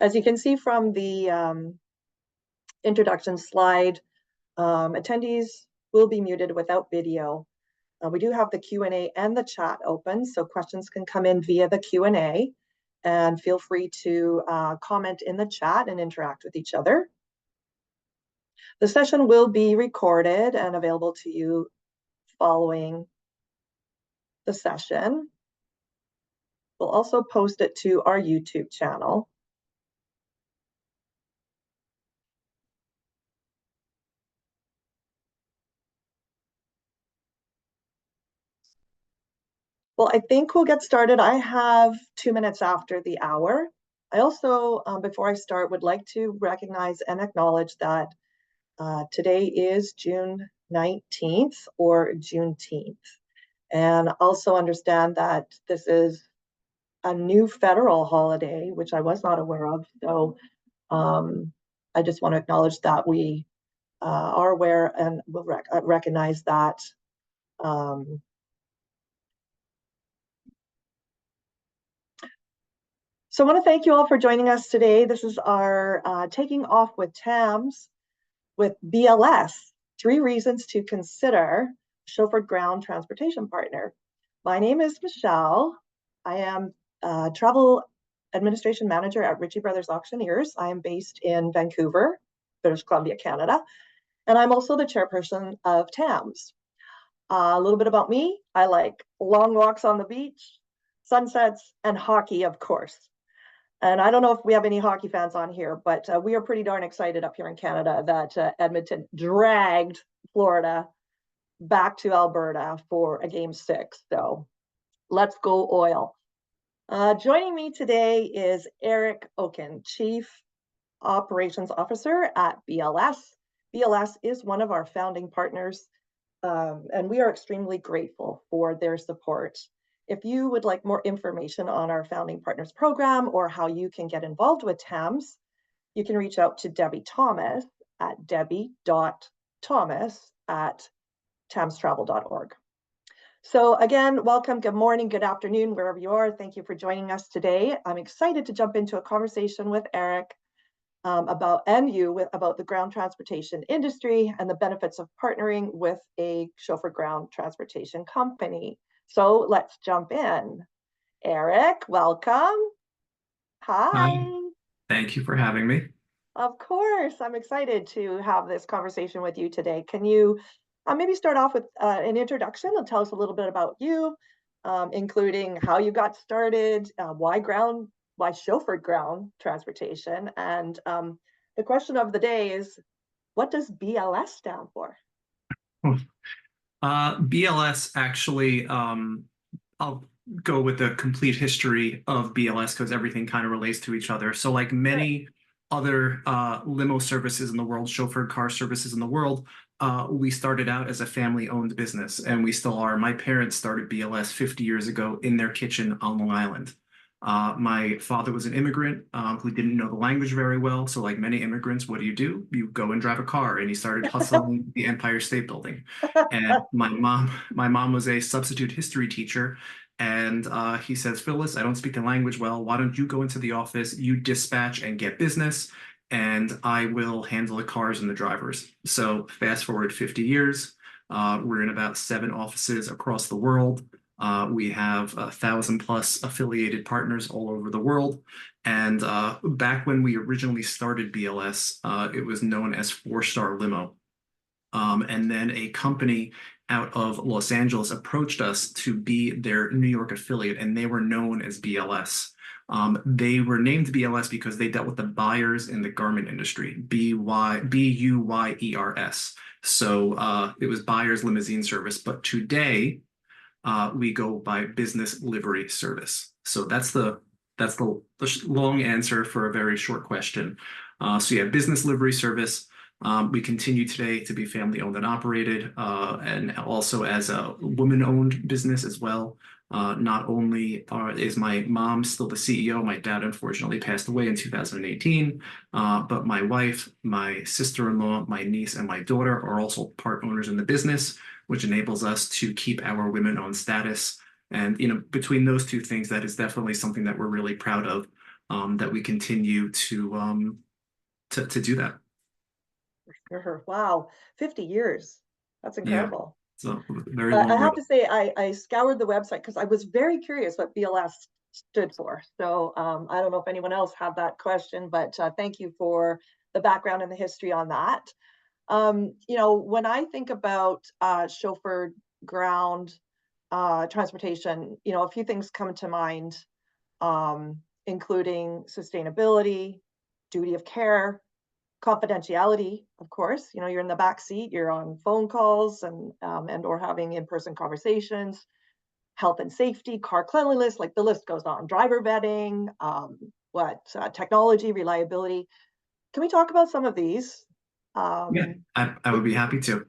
As you can see from the introduction slide, attendees will be muted without video. We do have the Q&A and the chat open, so questions can come in via the Q&A, and feel free to comment in the chat and interact with each other. The session will be recorded and available to you following the session. We'll also post it to our YouTube channel. Well, I think we'll get started. I have 2 minutes after the hour. I also, before I start, would like to recognize and acknowledge that today is June 19th or Juneteenth. And also understand that this is a new federal holiday, which I was not aware of. So I just want to acknowledge that we are aware and will recognize that. So I want to thank you all for joining us today. This is our Taking Off with TAMS with BLS, 3 reasons to consider chauffeured ground transportation partner. My name is Michelle. I am Travel Administration Manager at Ritchie Brothers Auctioneers. I am based in Vancouver, British Columbia, Canada. And I'm also the chairperson of TAMS. A little bit about me. I like long walks on the beach, sunsets, and hockey, of course. And I don't know if we have any hockey fans on here, but we are pretty darn excited up here in Canada that Edmonton dragged Florida back to Alberta for a Game 6. So let's go Oil. Joining me today is Eric Oken, Chief Operations Officer at BLS. BLS is one of our founding partners, and we are extremely grateful for their support. If you would like more information on our Founding Partners program or how you can get involved with TAMS, you can reach out to Debbie Thomas at debbie.thomas@tamstravel.org. So again, welcome, good morning, good afternoon, wherever you are. Thank you for joining us today. I'm excited to jump into a conversation with Eric about the ground transportation industry and the benefits of partnering with a chauffeur ground transportation company. So let's jump in. Eric, welcome. Hi. Thank you for having me. Of course, I'm excited to have this conversation with you today. Can you maybe start off with an introduction and tell us a little bit about you, including how you got started, why chauffeured ground transportation, and the question of the day is, what does BLS stand for? BLS actually, I'll go with the complete history of BLS because everything kind of relates to each other. So like many other limo services in the world, chauffeured car services in the world, we started out as a family-owned business, and we still are. My parents started BLS 50 years ago in their kitchen on Long Island. My father was an immigrant who didn't know the language very well. So like many immigrants, what do? You go and drive a car, and he started hustling the Empire State Building. And my mom was a substitute history teacher. And he says, Phyllis, I don't speak the language well. Why don't you go into the office, you dispatch and get business, and I will handle the cars and the drivers. So fast forward 50 years, we're in about 7 offices across the world. We have 1,000+ affiliated partners all over the world. And back when we originally started BLS, it was known as 4-Star Limo. And then a company out of Los Angeles approached us to be their New York affiliate, and they were known as BLS. They were named BLS because they dealt with the buyers in the garment industry, BUYERS. So it was buyers limousine service. But today, we go by business livery service. So that's the long answer for a very short question. So yeah, business livery service. We continue today to be family-owned and operated, and also as a woman-owned business as well. Not only is my mom still the CEO, my dad unfortunately passed away in 2018, but my wife, my sister-in-law, my niece, and my daughter are also part owners in the business, which enables us to keep our women-owned status. And between those two things, that is definitely something that we're really proud of. that we continue to do that. Sure. Wow, 50 years. That's Yeah, incredible. so very long I road. have to say, I scoured the website because I was very curious what BLS stood for. So I don't know if anyone else had that question, but thank you for the background and the history on that. When I think about chauffeured ground transportation, a few things come to mind, including sustainability, duty of care, confidentiality, of course. You're in the back seat, you're on phone calls and or having in-person conversations, health and safety, car cleanliness, like the list goes on. Driver vetting, technology, reliability. Can we talk about some of these? Yeah, Um, I would be happy to.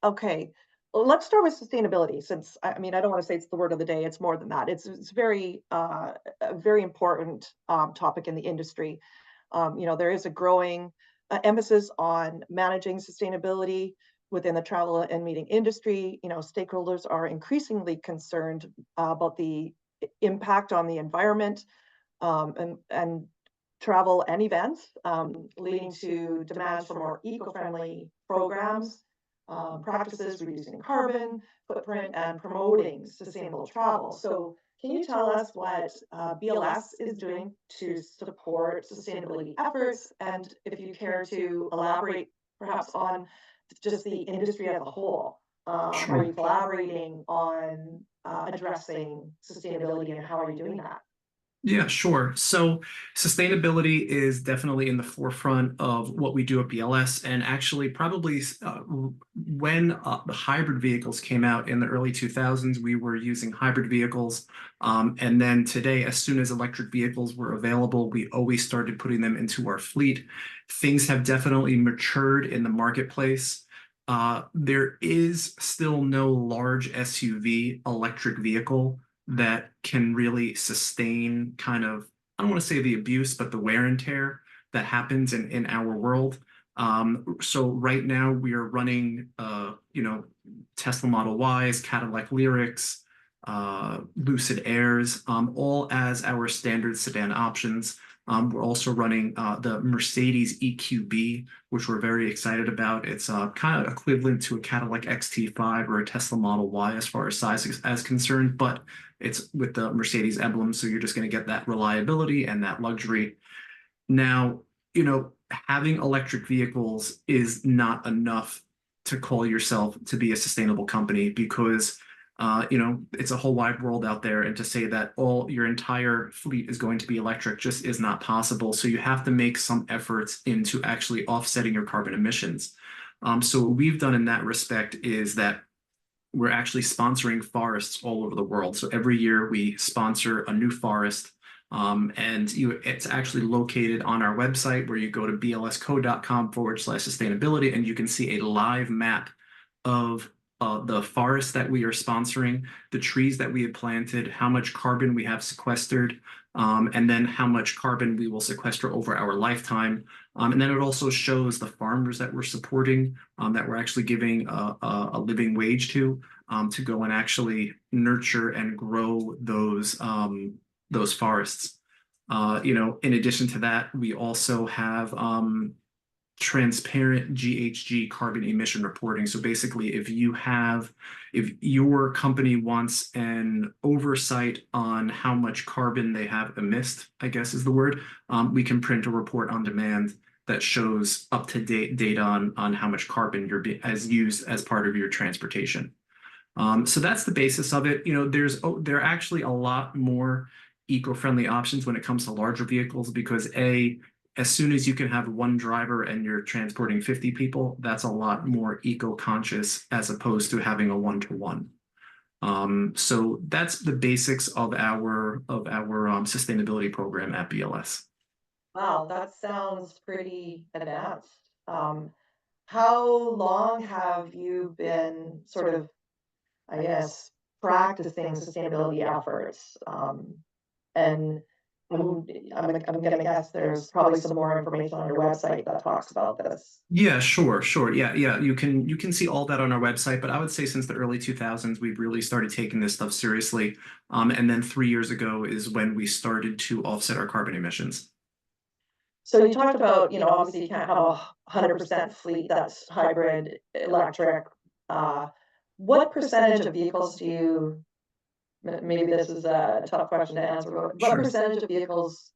okay. Well, let's start with sustainability, since I mean I don't want to say it's the word of the day. It's more than that. It's very a very important topic in the industry. There is a growing emphasis on managing sustainability within the travel and meeting industry. Stakeholders are increasingly concerned about the impact on the environment, and travel and events, leading to demands for more eco-friendly programs, practices, reducing carbon footprint, and promoting sustainable travel. So, can you tell us what BLS is doing to support sustainability efforts, and if you care to elaborate perhaps on just the industry as a whole? Are Sure. you collaborating on addressing sustainability, and how are you doing that? Yeah, sure. So sustainability is definitely in the forefront of what we do at BLS, and actually, probably when the hybrid vehicles came out in the early 2000s, we were using hybrid vehicles. And then today, as soon as electric vehicles were available, we always started putting them into our fleet. Things have definitely matured in the marketplace. There is still no large SUV electric vehicle that can really sustain kind of, I don't want to say the abuse, but the wear and tear that happens in our world. So right now we are running, Tesla Model Ys, Cadillac Lyrics, Lucid Airs, all as our standard sedan options. We're also running the Mercedes EQB, which we're very excited about. It's kind of equivalent to a Cadillac XT5 or a Tesla Model Y as far as size is concerned, but it's with the Mercedes emblem, so you're just going to get that reliability and that luxury. Now, having electric vehicles is not enough to call yourself to be a sustainable company because, it's a whole wide world out there. And to say that all your entire fleet is going to be electric just is not possible. So you have to make some efforts into actually offsetting your carbon emissions. So what we've done in that respect is that we're actually sponsoring forests all over the world. So every year we sponsor a new forest. It's actually located on our website where you go to blsco.com/sustainability, and you can see a live map of the forest that we are sponsoring, the trees that we have planted, how much carbon we have sequestered, and then how much carbon we will sequester over our lifetime. And then it also shows the farmers that we're supporting, that we're actually giving a living wage to go and actually nurture and grow those forests. In addition to that, we also have transparent GHG carbon emission reporting. So basically, if your company wants an oversight on how much carbon they have emissed, I guess is the word, we can print a report on demand that shows up-to-date data on how much carbon as used as part of your transportation. So that's the basis of it. There are actually a lot more eco-friendly options when it comes to larger vehicles because as soon as you can have one driver and you're transporting 50 people, that's a lot more eco-conscious as opposed to having a one-to-one. So that's the basics of our sustainability program at BLS. Wow, that sounds pretty advanced. How long have you been sort of, I guess, practicing sustainability efforts? And I'm gonna guess there's probably some more information on your website that talks about this. Yeah, sure. Yeah. You can see all that on our website, but I would say since the early 2000s, we've really started taking this stuff seriously. And then 3 years ago is when we started to offset our carbon emissions. So you talked about, obviously you can't have 100% fleet that's hybrid electric. Uh, what percentage of vehicles do you, maybe this is a tough question to answer, but what Sure. percentage of vehicles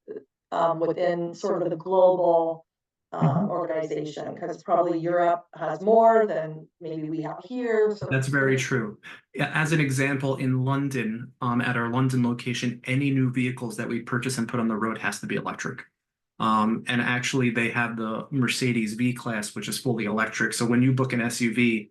within sort of the global Mhm. organization? Because probably Europe has more than maybe we have here. So That's very true. Yeah, as an example, in London, at our London location, any new vehicles that we purchase and put on the road has to be electric. And actually, they have the Mercedes V-Class, which is fully electric. So when you book an SUV,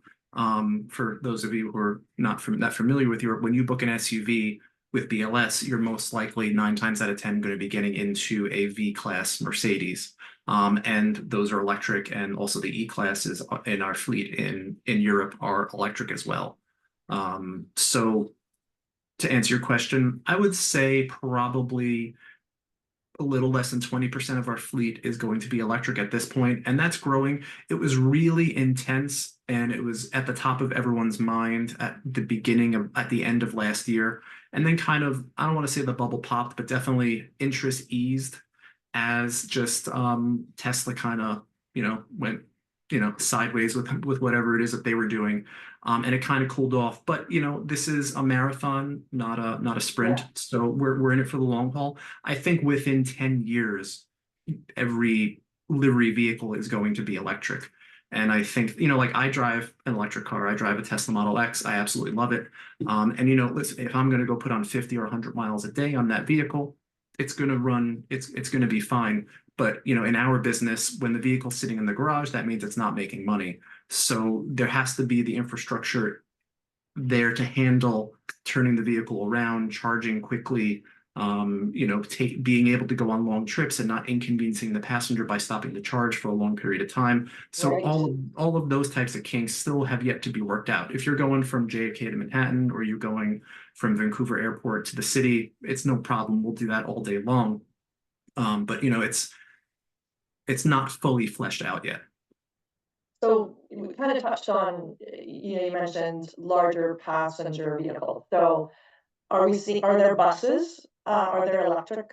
for those of you who are not that familiar with Europe, when you book an SUV with BLS, you're most likely 9 times out of 10 going to be getting into a V-Class Mercedes. And those are electric, and also the E-classes in our fleet in Europe are electric as well. So to answer your question, I would say probably a little less than 20% of our fleet is going to be electric at this point, and that's growing. It was really intense, and it was at the top of everyone's mind at the end of last year. And then kind of, I don't want to say the bubble popped, but definitely interest eased as just Tesla kind of, went, sideways with whatever it is that they were doing. And it kind of cooled off. But this is a marathon, not a sprint. yeah. So we're in it for the long haul. I think within 10 years, every livery vehicle is going to be electric. And I think, like I drive an electric car. I drive a Tesla Model X. I absolutely love it. And listen, if I'm going to go put on 50 or 100 miles a day on that vehicle, it's going to run, it's going to be fine. But, in our business, when the vehicle's sitting in the garage, that means it's not making money. So there has to be the infrastructure there to handle turning the vehicle around, charging quickly, being able to go on long trips and not inconveniencing the passenger by stopping to charge for a long period of time. So Right. all of those types of kinks still have yet to be worked out. If you're going from JFK to Manhattan, or you're going from Vancouver Airport to the city, it's no problem. We'll do that all day long. But it's not fully fleshed out yet. So we kind of touched on, you mentioned larger passenger vehicles. So are there buses? Are there electric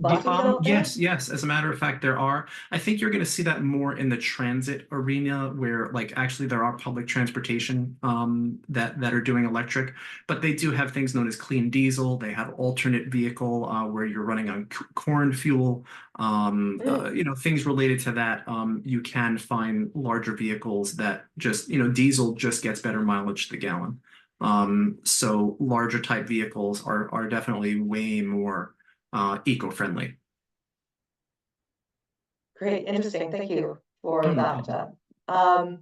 buses out there? Yes. As a matter of fact, there are. I think you're going to see that more in the transit arena, where like actually there are public transportation that are doing electric, but they do have things known as clean diesel. They have alternate vehicle where you're running on corn fuel. Mm, Things related to that. You can find larger vehicles that just diesel just gets better mileage to the gallon. So larger type vehicles are definitely way more eco-friendly. great, interesting. Thank you Oh, for no that. problem. Um,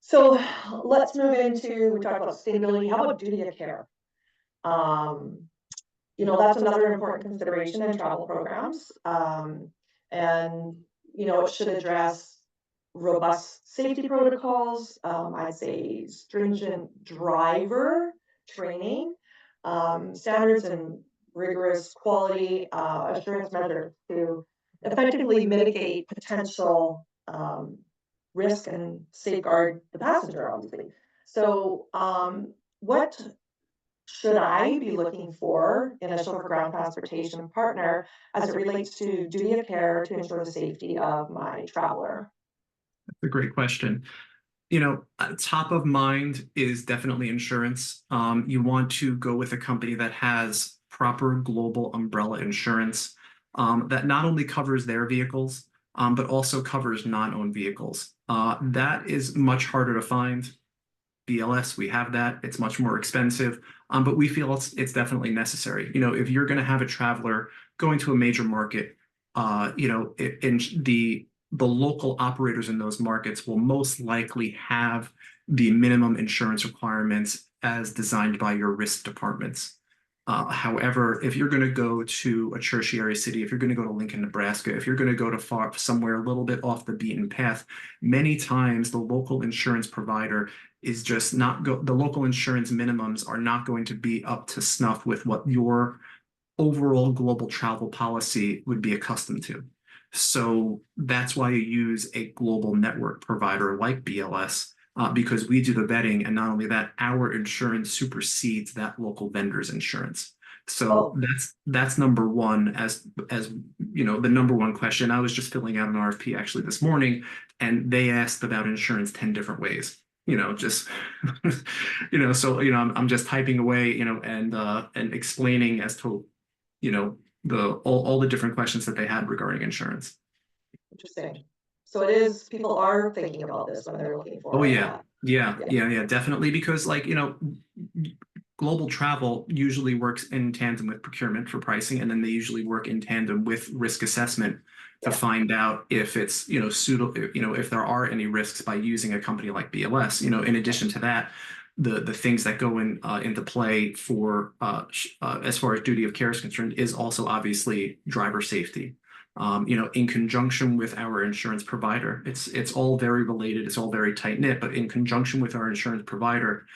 so let's move into, we talked about sustainability. How about duty of care? Um, that's another important consideration in travel programs. And, it should address robust safety protocols, I'd say stringent driver training, standards and rigorous quality assurance measures to effectively mitigate potential risk and safeguard the passenger, obviously. So, what should I be looking for in a chauffeur ground transportation partner as it relates to duty of care to ensure the safety of my traveler? That's a great question. Top of mind is definitely insurance. You want to go with a company that has proper global umbrella insurance, that not only covers their vehicles, but also covers non-owned vehicles. That is much harder to find. BLS, we have that. It's much more expensive, but we feel it's definitely necessary. If you're going to have a traveler going to a major market, in the local operators in those markets will most likely have the minimum insurance requirements as designed by your risk departments. However, if you're going to go to a tertiary city, if you're going to go to Lincoln, Nebraska, if you're going to go to somewhere a little bit off the beaten path, many times the local insurance provider is just not the local insurance minimums are not going to be up to snuff with what your overall global travel policy would be accustomed to. So that's why you use a global network provider like BLS, because we do the vetting, and not only that, our insurance supersedes that local vendor's insurance. So Oh, that's number one. As you know, the number one question. I was just filling out an RFP actually this morning, and they asked about insurance 10 different ways. Just I'm just typing away, and explaining as to the all the different questions that they had regarding insurance. interesting. So it is, people are thinking about this when they're looking Oh for yeah. Yeah, yeah. yeah, yeah, definitely. Because global travel usually works in tandem with procurement for pricing, and then they usually work in tandem with risk assessment to Yeah. find out if it's, suitable, if there are any risks by using a company like BLS. In addition to that, the things that go into play for as far as duty of care is concerned is also obviously driver safety. In conjunction with our insurance provider, it's all very related, it's all very tight knit, but in conjunction with our insurance provider,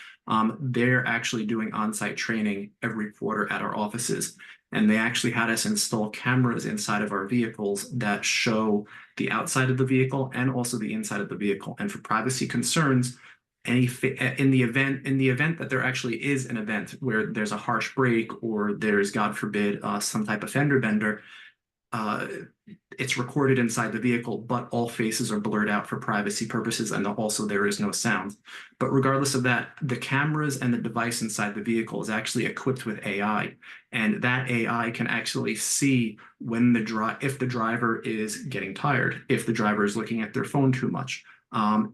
they're actually doing on-site training every quarter at our offices. And they actually had us install cameras inside of our vehicles that show the outside of the vehicle and also the inside of the vehicle. And for privacy concerns, in the event that there actually is an event where there's a harsh break, or there's, God forbid, some type of fender bender, uh, it's recorded inside the vehicle, but all faces are blurred out for privacy purposes, and also there is no sound. But regardless of that, the cameras and the device inside the vehicle is actually equipped with AI, and that AI can actually see when if the driver is getting tired, if the driver is looking at their phone too much,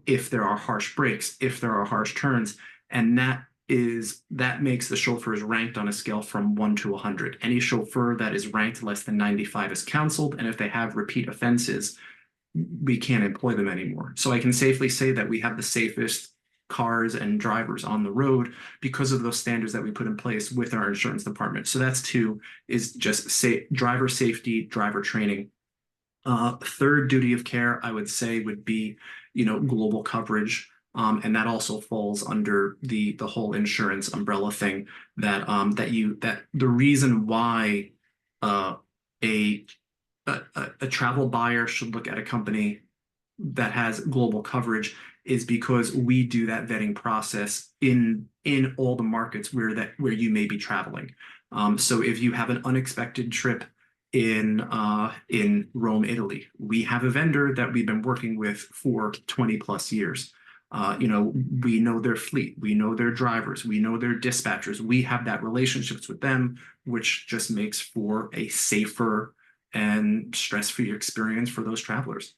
if there are harsh brakes, if there are harsh turns, and that makes the chauffeurs ranked on a scale from 1 to 100. Any chauffeur that is ranked less than 95 is canceled, and if they have repeat offenses, we can't employ them anymore. So I can safely say that we have the safest cars and drivers on the road because of those standards that we put in place with our insurance department. So that's two, is just driver safety, driver training. Third duty of care, I would say, would be, global coverage. And that also falls under the whole insurance umbrella thing, that the reason why uh, a, a travel buyer should look at a company that has global coverage is because we do that vetting process in all the markets where you may be traveling. So if you have an unexpected trip in Rome, Italy, we have a vendor that we've been working with for 20 plus years. We know their fleet, we know their drivers, we know their dispatchers. We have that relationships with them, which just makes for a safer and stress-free experience for those travelers.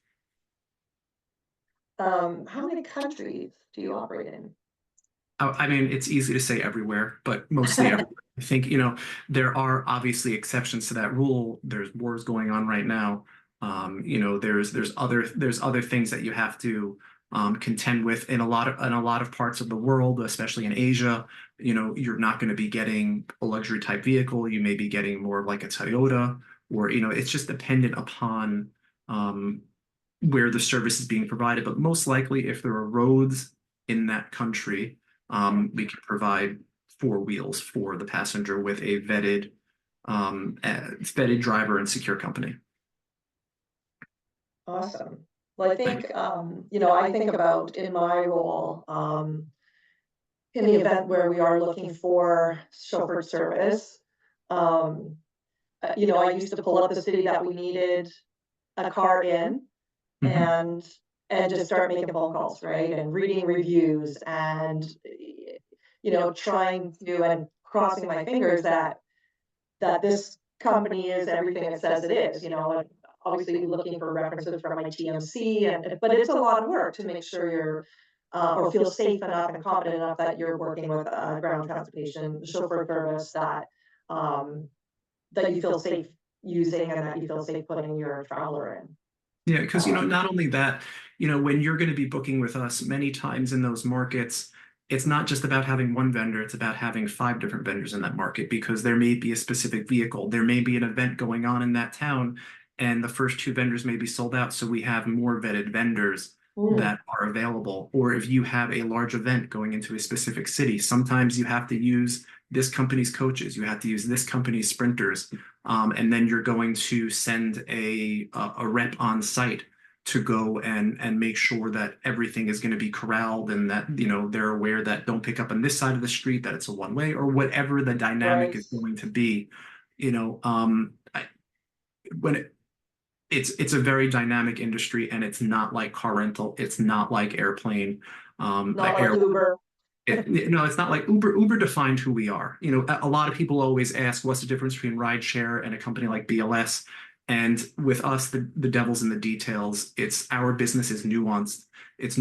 How many countries do you operate in? I mean, it's easy to say everywhere, but mostly everywhere. I think, there are obviously exceptions to that rule. There's wars going on right now. There's other things that you have to contend with in a lot of parts of the world, especially in Asia. You're not going to be getting a luxury type vehicle. You may be getting more like a Toyota, or it's just dependent upon where the service is being provided. But most likely, if there are roads in that country, we can provide four wheels for the passenger with a vetted driver and secure company. Awesome. Well, I think, I think about in my role, in the event where we are looking for chauffeured service, I used to pull up the city that we needed a car in, Mhm. and just start making phone calls, right? And reading reviews, and trying to, and crossing my fingers that this company is everything it says it is, and obviously looking for references from my TMC, but it's a lot of work to make sure you're or feel safe enough and confident enough that you're working with ground transportation chauffeur service um, that you feel safe using, and that you feel safe putting your traveler in. Yeah, because Um, not only that, when you're going to be booking with us, many times in those markets, it's not just about having one vendor, it's about having five different vendors in that market, because there may be a specific vehicle, there may be an event going on in that town, and the first two vendors may be sold out. So we have more vetted vendors Mm, that are available. Or if you have a large event going into a specific city, sometimes you have to use this company's coaches, you have to use this company's sprinters, and then you're going to send a rep on site to go and make sure that everything is going to be corralled and that they're aware that don't pick up on this side of the street, that it's a one way or whatever the dynamic right. is going to be. When it's a very dynamic industry, and it's not like car rental, it's not like airplane Not like air Uber. no, it's not like Uber. Uber defined who we are. A lot of people always ask, what's the difference between rideshare and a company like BLS? And with us, the devil's in the details. It's our business is nuanced. It's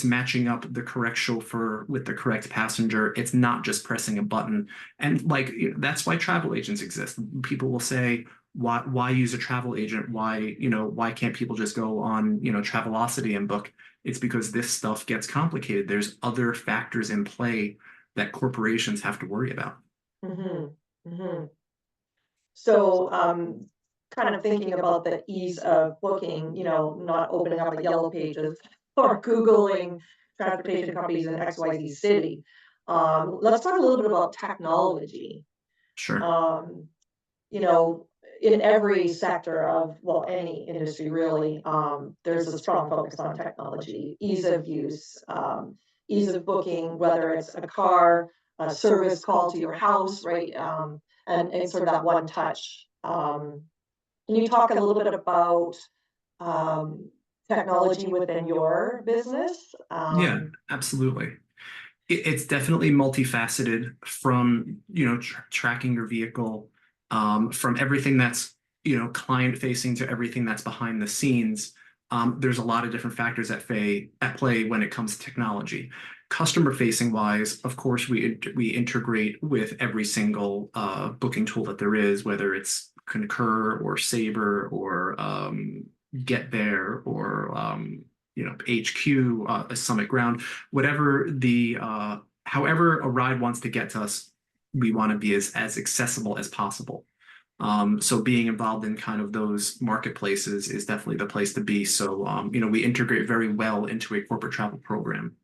matching up the correct chauffeur with the correct passenger. It's not just pressing a button. And that's why travel agents exist. People will say, why use a travel agent? Why can't people just go on, Travelocity and book? It's because this stuff gets complicated. There's other factors in play that corporations have to worry about. Hmm. Hmm. So, kind of thinking about the ease of booking, not opening up a yellow pages or Googling transportation companies in XYZ city. Let's talk a little bit about technology. Sure. Um, you know, in every sector of, well, any industry really, there's a strong focus on technology, ease of use, ease of booking, whether it's a car, a service call to your house, right? And sort of that one touch. Can you talk a little bit about um, technology within your business? Yeah, absolutely. It's definitely multifaceted from, tracking your vehicle, from everything that's, client facing to everything that's behind the scenes. There's a lot of different factors at play when it comes to technology. Customer facing wise, of course, we integrate with every single booking tool that there is, whether it's Concur or Sabre or Get There or HQ, a Summit Ground, whatever however a ride wants to get to us, we want to be as accessible as possible. So being involved in kind of those marketplaces is definitely the place to be. So we integrate very well into a corporate travel program.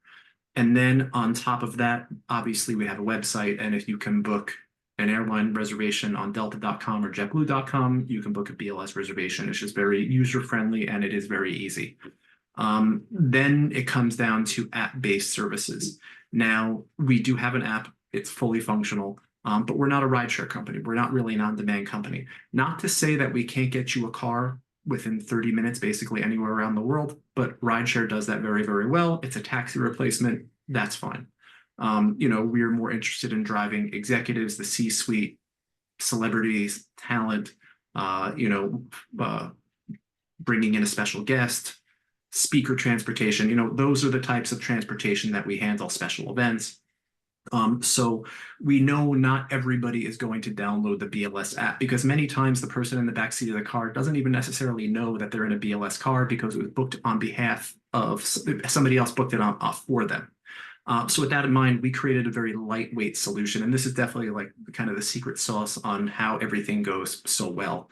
And then on top of that, obviously we have a website, and if you can book an airline reservation on delta.com or jetblue.com, you can book a BLS reservation. It's just very user friendly and it is very easy. Then it comes down to app-based services. Now, we do have an app, it's fully functional, but we're not a rideshare company. We're not really an on-demand company. Not to say that we can't get you a car within 30 minutes, basically anywhere around the world, but rideshare does that very, very well. It's a taxi replacement. That's fine. We're more interested in driving executives, the C-suite, celebrities, talent, bringing in a special guest, speaker transportation. Those are the types of transportation that we handle, special events. So we know not everybody is going to download the BLS app, because many times the person in the backseat of the car doesn't even necessarily know that they're in a BLS car because it was booked on behalf of somebody else, booked it for them. So with that in mind, we created a very lightweight solution, and this is definitely like kind of the secret sauce on how everything goes so well.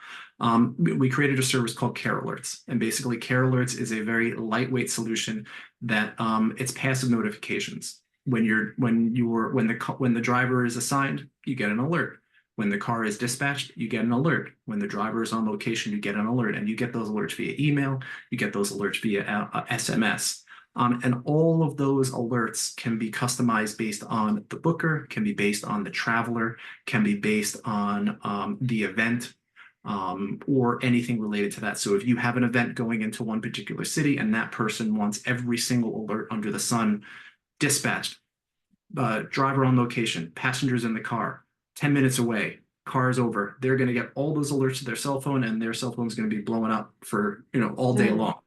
We created a service called Care Alerts, and basically Care Alerts is a very lightweight solution that it's passive notifications. When the driver is assigned, you get an alert. When the car is dispatched, you get an alert. When the driver is on location, you get an alert, and you get those alerts via email. You get those alerts via SMS. And all of those alerts can be customized based on the booker, can be based on the traveler, can be based on the event, or anything related to that. So if you have an event going into one particular city and that person wants every single alert under the sun dispatched, driver on location, passengers in the car, 10 minutes away, car is over, they're going to get all those alerts to their cell phone, and their cell phone is going to be blowing up for all day long.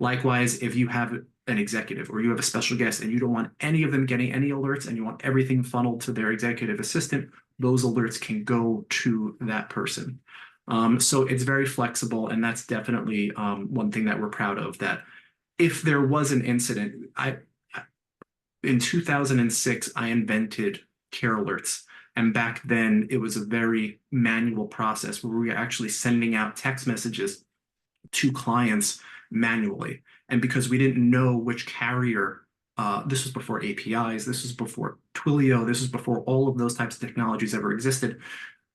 Likewise, if you have an executive or you have a special guest and you don't want any of them getting any alerts and you want everything funneled to their executive assistant, those alerts can go to that person. So it's very flexible, and that's definitely one thing that we're proud of, that if there was an incident, in 2006, I invented Care Alerts. And back then, it was a very manual process where we were actually sending out text messages to clients manually. And because we didn't know which carrier, this was before APIs, this was before Twilio, this was before all of those types of technologies ever existed,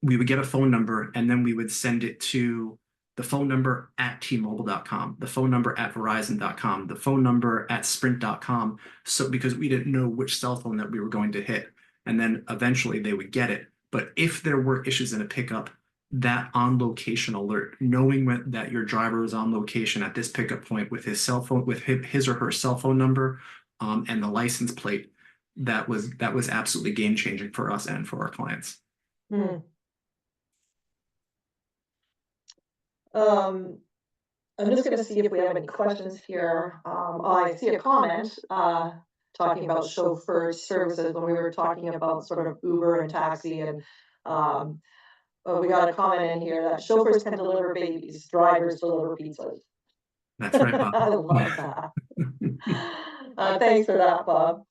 we would get a phone number and then we would send it to the phone number at tmobile.com, the phone number at verizon.com, the phone number at sprint.com. So because we didn't know which cell phone that we were going to hit. And then eventually they would get it. But if there were issues in a pickup, that on location alert, knowing that your driver is on location at this pickup point with his cell phone, with his or her cell phone number, and the license plate, that was absolutely game changing for us and for our clients. Hmm. I'm just going to see if we have any questions here. I see a comment talking about chauffeured services when we were talking about sort of Uber and taxi, and we got a comment in here that chauffeurs can deliver babies, drivers deliver pizzas. That's right, Bob. I love that. Thanks for that, Bob.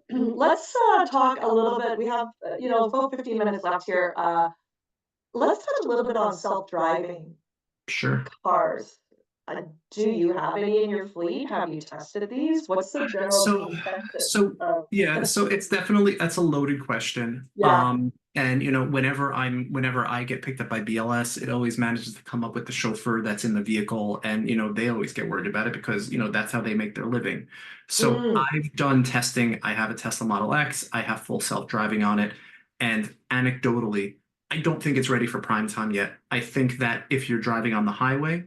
Let's talk a little bit. We have, about 15 minutes left here. Let's touch a little bit on self-driving Sure. cars. Do you have any in your fleet? Have you tested these? What's the general consensus? Yeah, so it's definitely, that's a loaded question. Yeah. And whenever I get picked up by BLS, it always manages to come up with the chauffeur that's in the vehicle, and they always get worried about it because that's how they make their living. So I've done testing. I have a Tesla Model X. I have full self-driving on it, and anecdotally, I don't think it's ready for prime time yet. I think that if you're driving on the highway,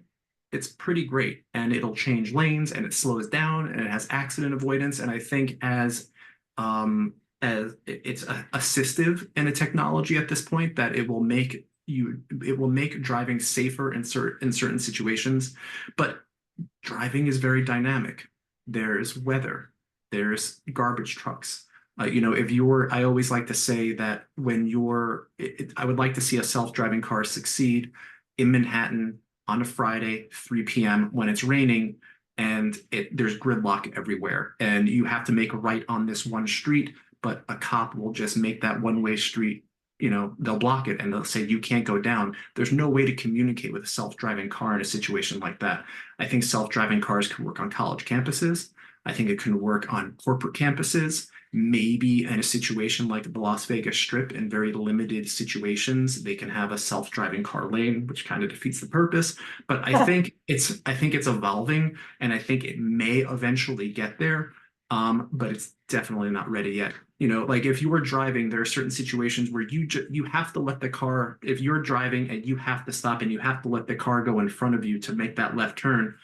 it's pretty great, and it'll change lanes, and it slows down, and it has accident avoidance. And I think as it's assistive in a technology at this point, that it will make driving safer in certain situations. But driving is very dynamic. There's weather, there's garbage trucks. I always like to say that I would like to see a self-driving car succeed in Manhattan on a Friday, 3 p.m. when it's raining and there's gridlock everywhere. And you have to make a right on this one street, but a cop will just make that one-way street, they'll block it and they'll say, you can't go down. There's no way to communicate with a self-driving car in a situation like that. I think self-driving cars can work on college campuses. I think it can work on corporate campuses. Maybe in a situation like the Las Vegas Strip, in very limited situations, they can have a self-driving car lane, which kind of defeats the purpose. But I think it's evolving, and I think it may eventually get there. But it's definitely not ready yet. Like if you were driving, there are certain situations where you have to let the car, if you're driving and you have to stop and you have to let the car go in front of you to make that left turn,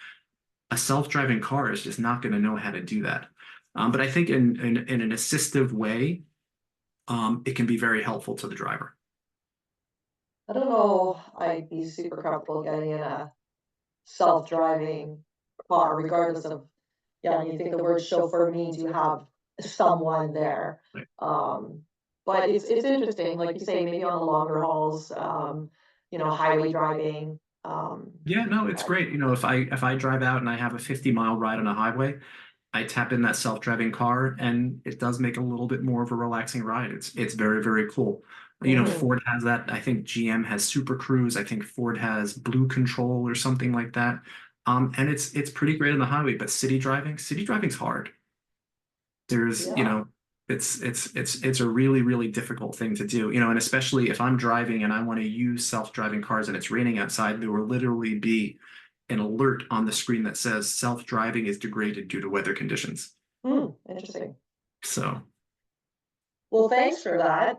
a self-driving car is just not going to know how to do that. But I think in an assistive way, it can be very helpful to the driver. I don't know. I'd be super comfortable getting in a self-driving car, regardless of, you think the word chauffeur means you have someone there. Right. But it's interesting, like you say, maybe on the longer hauls, highway driving. Yeah, no, it's great. If I drive out and I have a 50-mile ride on a highway, I tap in that self-driving car, and it does make a little bit more of a relaxing ride. It's very, very cool. Ford has that. I think GM has Super Cruise. I think Ford has Blue Control or something like that. And it's pretty great on the highway, but city driving's hard. There's, it's a really, really difficult thing to do, and especially if I'm driving and I want to use self-driving cars and it's raining outside, there will literally be an alert on the screen that says self-driving is degraded due to weather conditions. Interesting. So, well, thanks for that.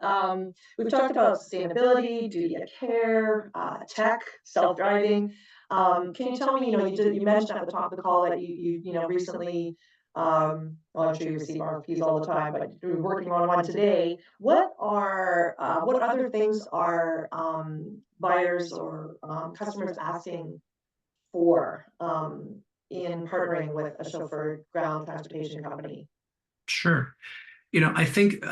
We've talked about sustainability, duty of care, tech, self-driving. Can you tell me, you mentioned at the top of the call that you recently, well, I'm sure you receive RFPs all the time, but you're working on one today. What other things are buyers or customers asking for in partnering with a chauffeured ground transportation company? sure. I think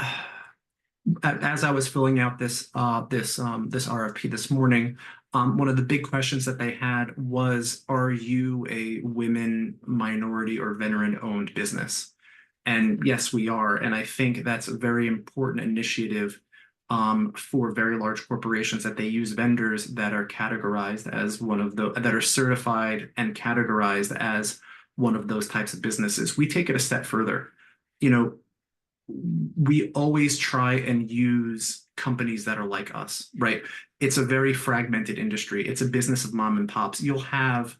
as I was filling out this RFP this morning, one of the big questions that they had was, are you a women, minority, or veteran-owned business? And yes, we are. And I think that's a very important initiative for very large corporations that they use vendors that are categorized as that are certified and categorized as one of those types of businesses. We take it a step further. You know, we always try and use companies that are like us, right? It's a very fragmented industry. It's a business of mom and pops. You'll have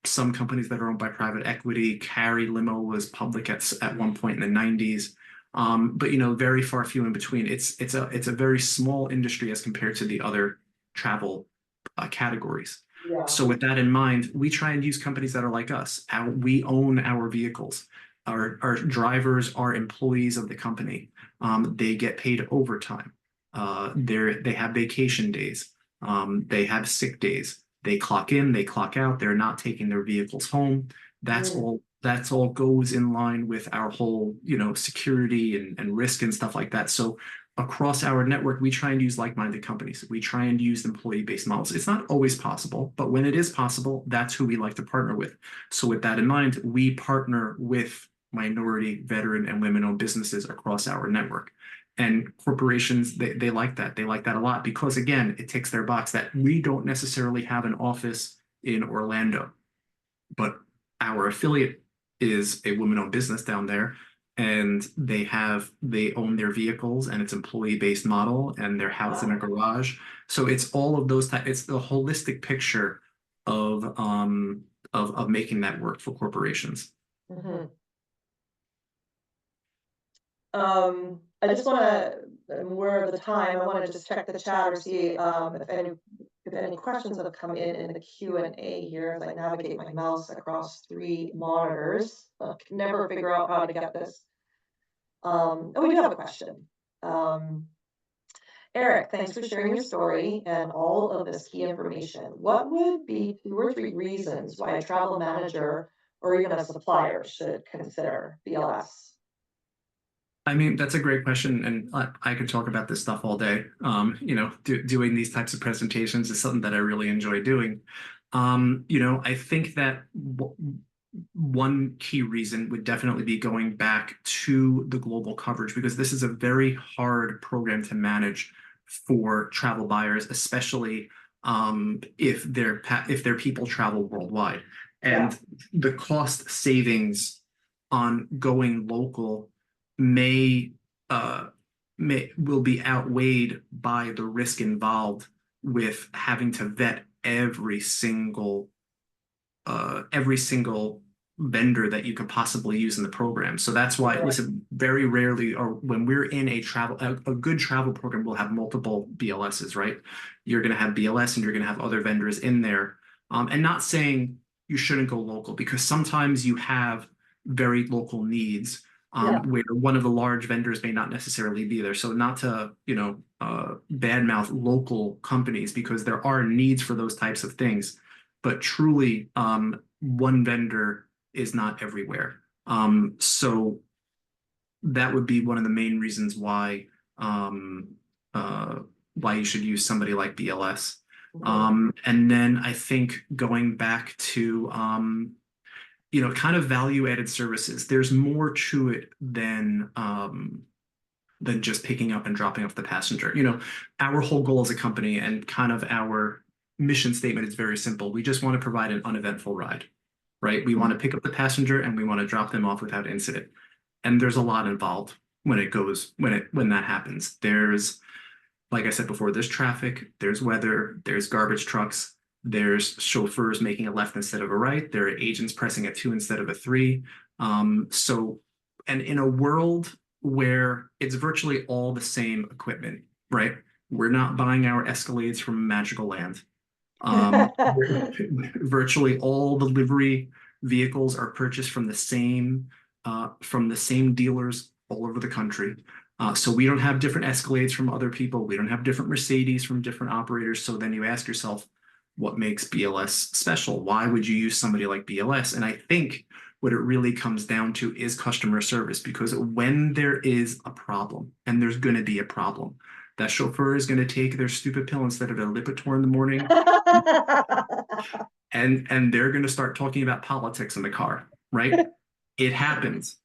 some companies that are owned by private equity. Carry Limo was public at one point in the 90s. But very far few in between. It's a very small industry as compared to the other travel categories. Yeah. So with that in mind, we try and use companies that are like us. We own our vehicles. Our drivers are employees of the company. They get paid overtime. They have vacation days. They have sick days. They clock in, they clock out. They're not taking their vehicles home. That's all goes in line with our whole, security and risk and stuff like that. So across our network, we try and use like-minded companies. We try and use employee-based models. It's not always possible, but when it is possible, that's who we like to partner with. So with that in mind, we partner with minority, veteran, and women-owned businesses across our network. And corporations, they like that. They like that a lot because, again, it ticks their box that we don't necessarily have an office in Orlando, but our affiliate is a women-owned business down there, and they own their vehicles, and it's employee-based model, and they're housed in a garage. So it's all of those it's the holistic picture of making that work for corporations. Mm-hmm. I just want to, I'm aware of the time. I want to just check the chat or see if any questions that have come in the Q&A here as I navigate my mouse across 3 monitors. I can never figure out how to get this. Oh, we do have a question. Eric, thanks for sharing your story and all of this key information. What would be 2 or 3 reasons why a travel manager or even a supplier should consider BLS? I mean, that's a great question, and I could talk about this stuff all day. Doing these types of presentations is something that I really enjoy doing. I think that one key reason would definitely be going back to the global coverage, because this is a very hard program to manage for travel buyers, especially if their people travel worldwide. And the cost savings on going local will be outweighed by the risk involved with having to vet every single vendor that you could possibly use in the program. So that's why, listen, very rarely, or when we're in a good travel program, we'll have multiple BLSs, right? You're going to have BLS and you're going to have other vendors in there. And not saying you shouldn't go local, because sometimes you have very local needs. Where one of the large vendors may not necessarily be there. So not to, badmouth local companies, because there are needs for those types of things. But truly, one vendor is not everywhere. So that would be one of the main reasons why you should use somebody like BLS. And then I think going back to kind of value-added services. There's more to it than just picking up and dropping off the passenger. Our whole goal as a company and kind of our mission statement is very simple. We just want to provide an uneventful ride, right? We want to pick up the passenger and we want to drop them off without incident. And there's a lot involved when that happens. There's, like I said before, there's traffic, there's weather, there's garbage trucks. There's chauffeurs making a left instead of a right. There are agents pressing a 2 instead of a 3. And in a world where it's virtually all the same equipment, right? We're not buying our Escalades from magical land. Virtually all the livery vehicles are purchased from the same dealers all over the country. So we don't have different Escalades from other people. We don't have different Mercedes from different operators. So then you ask yourself, what makes BLS special? Why would you use somebody like BLS? And I think what it really comes down to is customer service, because when there is a problem, and there's going to be a problem, that chauffeur is going to take their stupid pill instead of their Lipitor in the morning, and they're going to start talking about politics in the car, right? It happens.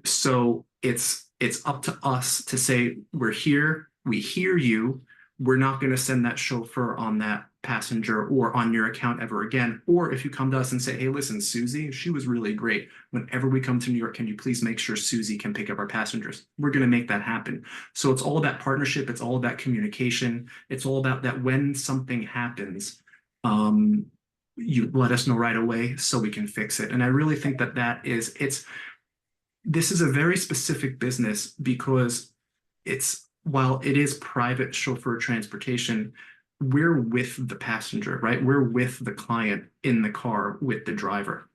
So it's up to us to say, we're here. we hear you. We're not going to send that chauffeur on that passenger or on your account ever again. Or if you come to us and say, hey, listen, Susie, she was really great. Whenever we come to New York, can you please make sure Susie can pick up our passengers? We're going to make that happen. So it's all about partnership. It's all about communication. It's all about that when something happens, you let us know right away so we can fix it. And I really think that this is a very specific business because while it is private chauffeur transportation, we're with the passenger, right? We're with the client in the car with the driver.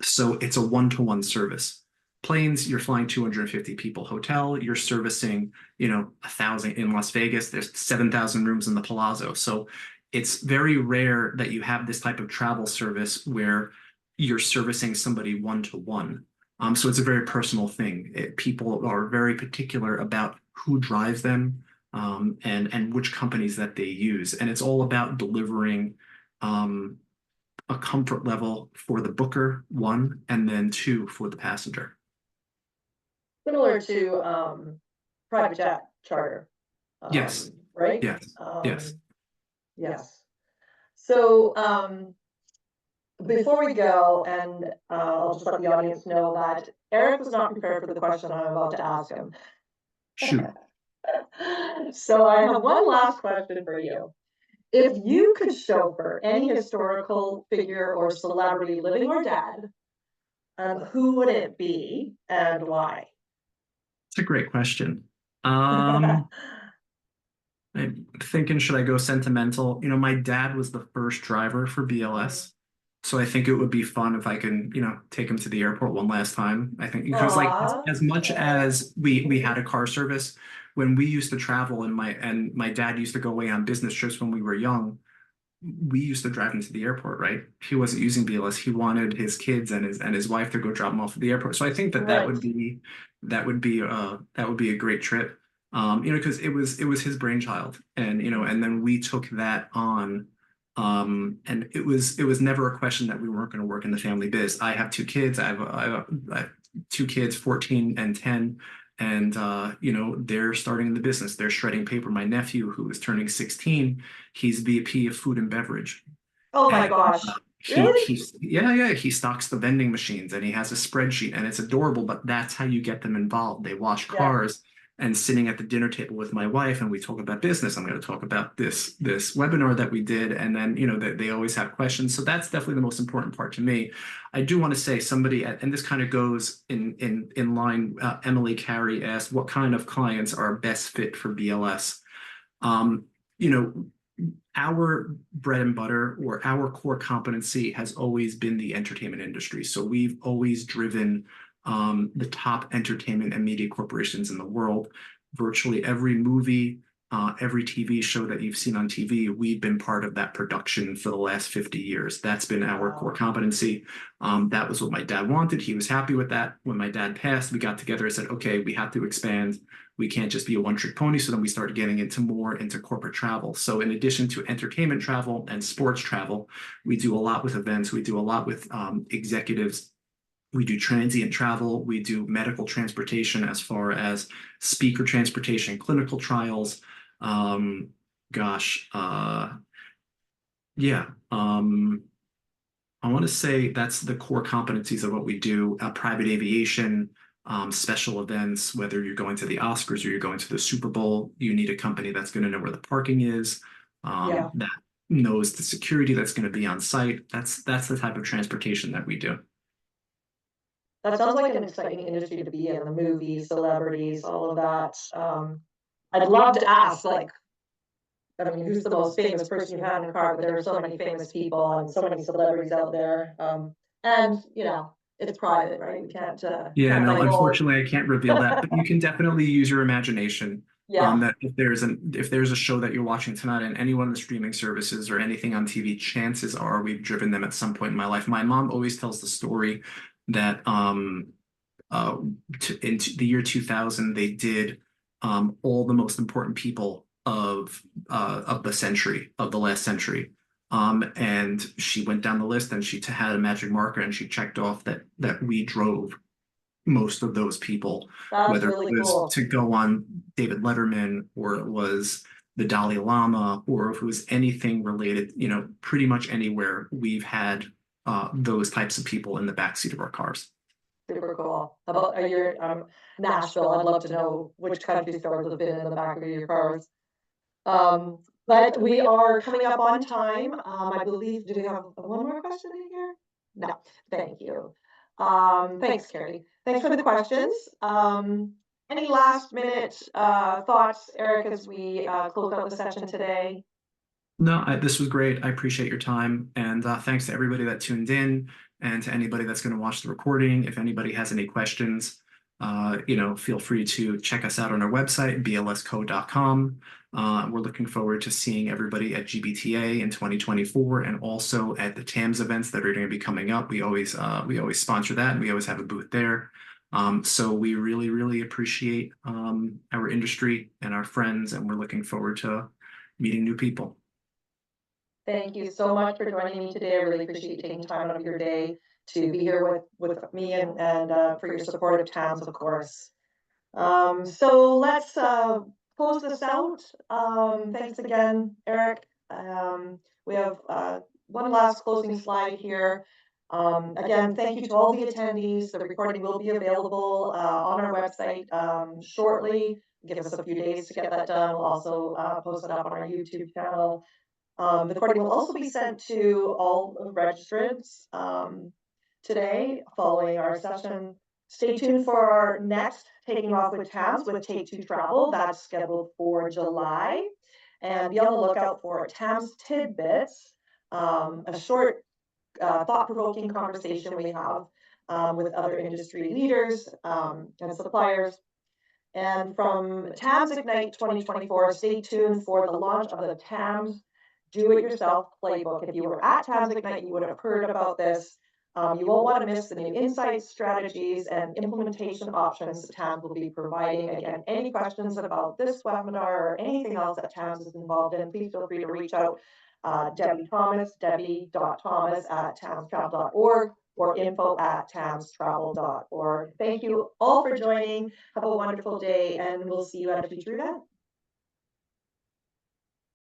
So it's a one-to-one service. Planes, you're flying 250 people. Hotel, you're servicing, 1,000 in Las Vegas. There's 7,000 rooms in the Palazzo. So it's very rare that you have this type of travel service where you're servicing somebody one-to-one. So it's a very personal thing. People are very particular about who drives them, and which companies that they use. And it's all about delivering a comfort level for the booker, one, and then two, for the passenger. Similar to private jet charter. Yes. Right? Yes. Yes. Yes. So before we go, and I'll just let the audience know that Eric was not prepared for the question I'm about to ask him. Shoot. So I have one last question for you. If you could chauffeur any historical figure or celebrity, living or dead, who would it be and why? It's a great question. I'm thinking, should I go sentimental? My dad was the first driver for BLS. So I think it would be fun if I can, take him to the airport one last time. I think because as much as we had a car service, when we used to travel and my dad used to go away on business trips when we were young, we used to drive him to the airport, right? He wasn't using BLS. He wanted his kids and his wife to go drop him off at the airport. So I think that would be a great trip. Because it was his brainchild, and then we took that on. And it was never a question that we weren't going to work in the family biz. I have two kids. I have two kids, 14 and 10, and they're starting in the business. They're shredding paper. My nephew, who is turning 16, he's VP of food and beverage. Oh my gosh. Really? He stocks the vending machines and he has a spreadsheet, and it's adorable, but that's how you get them involved. They wash cars. And sitting at the dinner table with my wife, and we talk about business. I'm going to talk about this webinar that we did, and then they always have questions. So that's definitely the most important part to me. I do want to say somebody, and this kind of goes in line. Emily Carey asked, "What kind of clients are best fit for BLS?" Our bread and butter, or our core competency, has always been the entertainment industry. So we've always driven the top entertainment and media corporations in the world. Virtually every movie, every TV show that you've seen on TV, we've been part of that production for the last 50 years. That's been our core competency. That was what my dad wanted. He was happy with that. When my dad passed, we got together and said, okay, we have to expand. We can't just be a one-trick pony. So then we started getting more into corporate travel. So in addition to entertainment travel and sports travel, we do a lot with events. We do a lot with executives. We do transient travel. We do medical transportation as far as speaker transportation, clinical trials. I want to say that's the core competencies of what we do. Private aviation, special events, whether you're going to the Oscars or you're going to the Super Bowl, you need a company that's going to know where the parking is, that knows the security that's going to be on site. That's the type of transportation that we do. That sounds like an exciting industry to be in, the movies, celebrities, all of that. I'd love to ask, who's the most famous person you had in a car? But there are so many famous people and so many celebrities out there. And it's private, right? We can't. Unfortunately, I can't reveal that. But you can definitely use your imagination. That if there's a show that you're watching tonight and any one of the streaming services or anything on TV, chances are we've driven them at some point in my life. My mom always tells the story that in the year 2000 they did all the most important people of the last century, and she went down the list and she had a magic marker and she checked off that we drove most of those people, That's whether really it was cool. to go on David Letterman or it was the Dalai Lama or if it was anything related, pretty much anywhere we've had those types of people in the backseat of our cars. Super cool. How about your Nashville? I'd love to know which country stars have been in the back of your cars. But we are coming up on time. I believe, do we have one more question in here? No, thank you. Thanks, Carrie. Thanks for the questions. Any last minute thoughts, Eric, as we close out the session today? No, this was great. I appreciate your time. And thanks to everybody that tuned in and to anybody that's going to watch the recording. If anybody has any questions, feel free to check us out on our website, blsco.com. We're looking forward to seeing everybody at GBTA in 2024 and also at the TAMS events that are going to be coming up. We always sponsor that and we always have a booth there. So we really, really appreciate our industry and our friends, and we're looking forward to meeting new people. Thank you so much for joining me today. I really appreciate you taking time out of your day to be here with me and for your support of TAMS, of course. So let's close this out. Thanks again, Eric. We have one last closing slide here. Again, thank you to all the attendees. The recording will be available on our website shortly. Give us a few days to get that done. We'll also post it up on our YouTube channel. The recording will also be sent to all registrants today following our session. Stay tuned for our next Taking Off with TAMS with Take Two Travel. That's scheduled for July. And be on the lookout for TAMS Tidbits, a short thought-provoking conversation we have with other industry leaders and suppliers. And from TAMS Ignite 2024, stay tuned for the launch of the TAMS Do-It-Yourself Playbook. If you were at TAMS Ignite, you would have heard about this. You won't want to miss the new insights, strategies, and implementation options that TAMS will be providing. Again, any questions about this webinar or anything else that TAMS is involved in, please feel free to reach out. Debbie Thomas, debbie.thomas@tamstravel.org or info@tamstravel.org. Thank you all for joining. Have a wonderful day, and we'll see you at a future event.